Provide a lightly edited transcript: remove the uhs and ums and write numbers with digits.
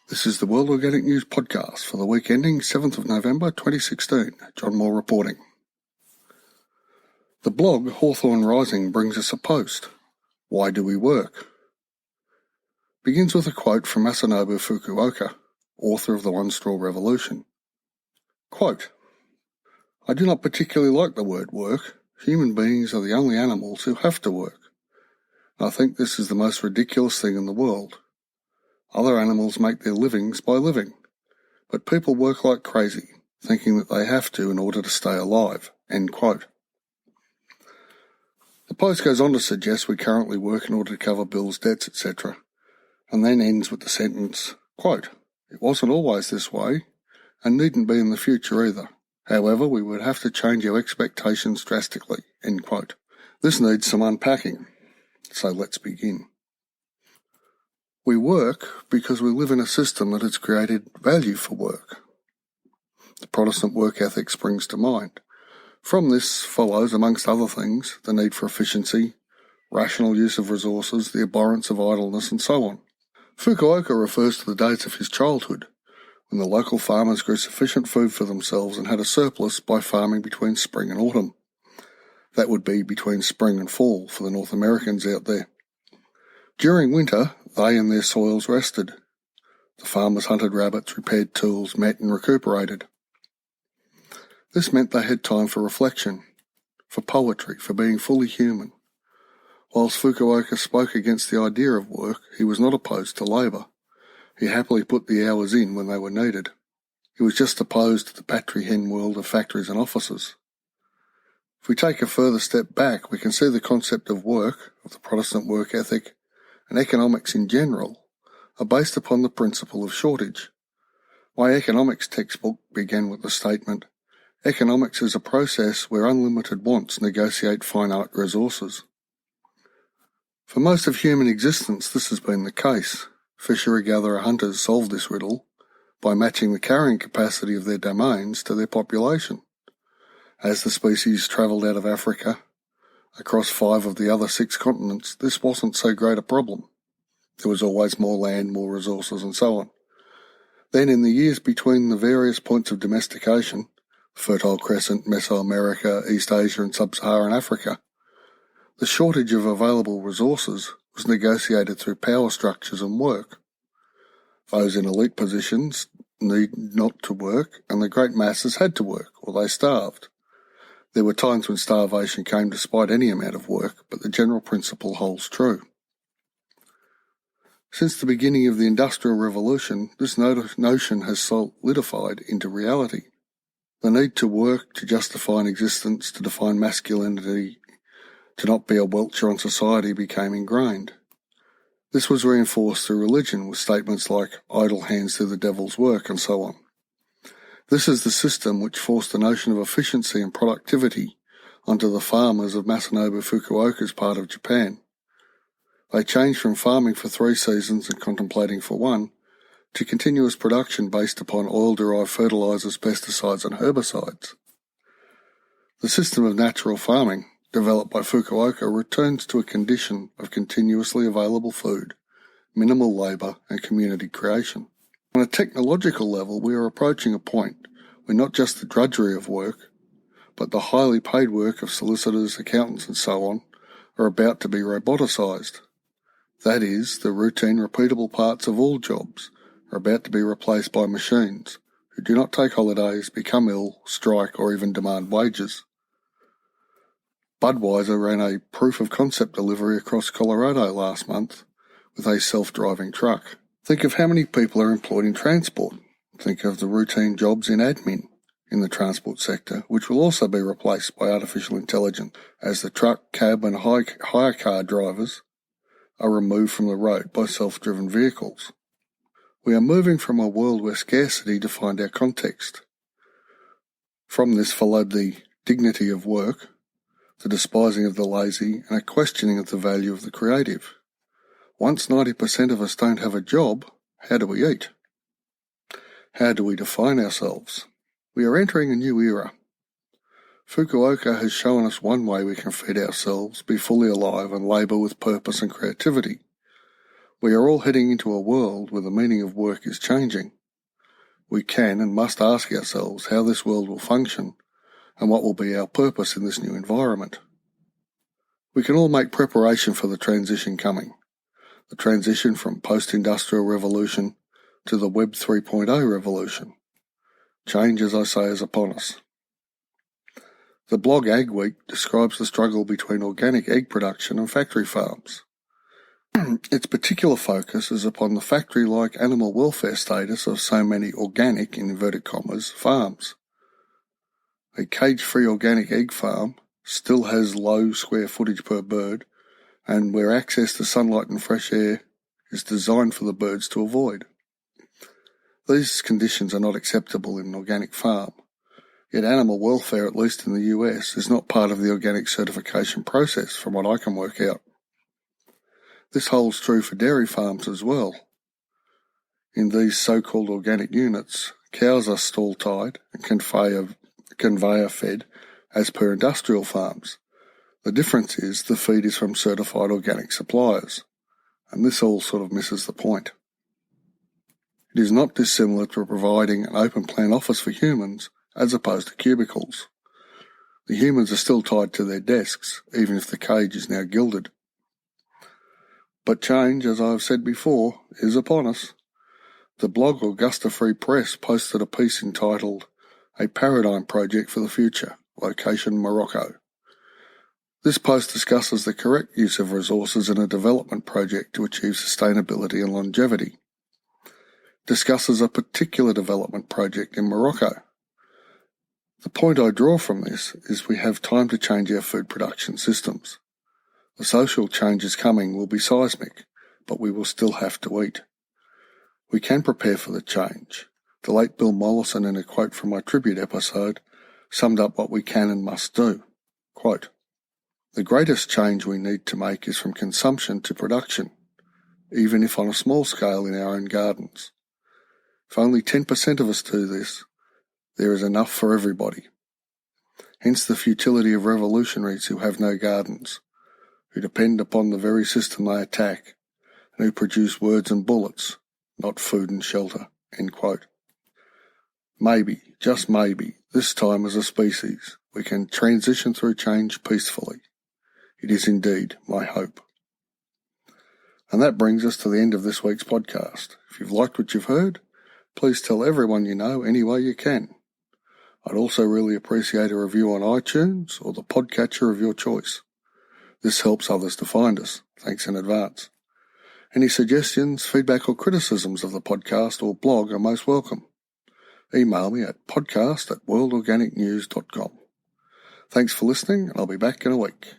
This is the World Organic News podcast for the week ending 7th of November 2016. Jon Moore reporting. The blog Hawthorn Rising brings us a post. Why do we work? Begins with a quote from Masanobu Fukuoka, author of The One Straw Revolution. Quote, I do not particularly like the word work. Human beings are the only animals who have to work. I think this is the most ridiculous thing in the world. Other animals make their livings by living, but people work like crazy, thinking that they have to in order to stay alive. End quote. The post goes on to suggest we currently work in order to cover bills, debts, etc., and then ends with the sentence, quote, it wasn't always this way, and needn't be in the future either. However, we would have to change our expectations drastically. End quote. This needs some unpacking, so let's begin. We work because we live in a system that has created value for work. The Protestant work ethic springs to mind. From this follows, amongst other things, the need for efficiency, rational use of resources, the abhorrence of idleness, and so on. Fukuoka refers to the days of his childhood, when the local farmers grew sufficient food for themselves and had a surplus by farming between spring and autumn. That would be between spring and fall for the North Americans out there. During winter, they and their soils rested. The farmers hunted rabbits, repaired tools, met and recuperated. This meant they had time for reflection, for poetry, for being fully human. Whilst Fukuoka spoke against the idea of work, he was not opposed to labour. He happily put the hours in when they were needed. He was just opposed to the patry hen world of factories and offices. If we take a further step back, we can see the concept of work, of the Protestant work ethic, and economics in general are based upon the principle of shortage. My economics textbook began with the statement, economics is a process where unlimited wants negotiate finite resources. For most of human existence, this has been the case. Fishery-gatherer hunters solved this riddle by matching the carrying capacity of their domains to their population. As the species travelled out of Africa, across 5 of the other 6 continents, this wasn't so great a problem. There was always more land, more resources, and so on. Then in the years between the various points of domestication, Fertile Crescent, Mesoamerica, East Asia, and Sub-Saharan Africa, the shortage of available resources was negotiated through power structures and work. Those in elite positions need not to work, and the great masses had to work, or they starved. There were times when starvation came despite any amount of work, but the general principle holds true. Since the beginning of the Industrial Revolution, this notion has solidified into reality. The need to work, to justify an existence, to define masculinity, to not be a welcher on society became ingrained. This was reinforced through religion with statements like, idle hands do the devil's work, and so on. This is the system which forced the notion of efficiency and productivity onto the farmers of Masanobu Fukuoka's part of Japan. They changed from farming for 3 seasons and contemplating for 1 to continuous production based upon oil-derived fertilizers, pesticides and herbicides. The system of natural farming, developed by Fukuoka, returns to a condition of continuously available food, minimal labour and community creation. On a technological level, we are approaching a point where not just the drudgery of work, but the highly paid work of solicitors, accountants and so on are about to be roboticised. That is, the routine, repeatable parts of all jobs are about to be replaced by machines who do not take holidays, become ill, strike or even demand wages. Budweiser ran a proof-of-concept delivery across Colorado last month with a self-driving truck. Think of how many people are employed in transport. Think of the routine jobs in admin in the transport sector, which will also be replaced by artificial intelligence as the truck, cab and hire car drivers are removed from the road by self-driven vehicles. We are moving from a world where scarcity defined our context. From this followed the dignity of work, the despising of the lazy, and a questioning of the value of the creative. Once 90% of us don't have a job, how do we eat? How do we define ourselves? We are entering a new era. Fukuoka has shown us one way we can feed ourselves, be fully alive and labour with purpose and creativity. We are all heading into a world where the meaning of work is changing. We can and must ask ourselves how this world will function and what will be our purpose in this new environment. We can all make preparation for the transition coming, the transition from post-industrial revolution to the Web 3.0 revolution. Change, as I say, is upon us. The blog Agweek describes the struggle between organic egg production and factory farms. Its particular focus is upon the factory-like animal welfare status of so many organic, in inverted commas, farms. A cage-free organic egg farm still has low square footage per bird, and where access to sunlight and fresh air is designed for the birds to avoid. These conditions are not acceptable in an organic farm, yet animal welfare, at least in the US, is not part of the organic certification process from what I can work out. This holds true for dairy farms as well. In these so-called organic units, cows are stall-tied and conveyor-fed as per industrial farms. The difference is the feed is from certified organic suppliers, and this all sort of misses the point. It is not dissimilar to providing an open plan office for humans as opposed to cubicles. The humans are still tied to their desks, even if the cage is now gilded. But change, as I have said before, is upon us. The blog Augusta Free Press posted a piece entitled "A Paradigm Project for the Future, Location Morocco." This post discusses the correct use of resources in a development project to achieve sustainability and longevity. Discusses a particular development project in Morocco. The point I draw from this is we have time to change our food production systems. The social changes coming will be seismic, but we will still have to eat. We can prepare for the change. The late Bill Mollison, in a quote from my tribute episode, summed up what we can and must do. Quote, "The greatest change we need to make is from consumption to production, even if on a small scale in our own gardens. If only 10% of us do this, there is enough for everybody. Hence the futility of revolutionaries who have no gardens, who depend upon the very system they attack, and who produce words and bullets, not food and shelter." End quote. Maybe, just maybe, this time as a species, we can transition through change peacefully. It is indeed my hope. And that brings us to the end of this week's podcast. If you've liked what you've heard, please tell everyone you know any way you can. I'd also really appreciate a review on iTunes or the podcatcher of your choice. This helps others to find us. Thanks in advance. Any suggestions, feedback or criticisms of the podcast or blog are most welcome. Email me at podcast@worldorganicnews.com. Thanks for listening, and I'll be back in a week.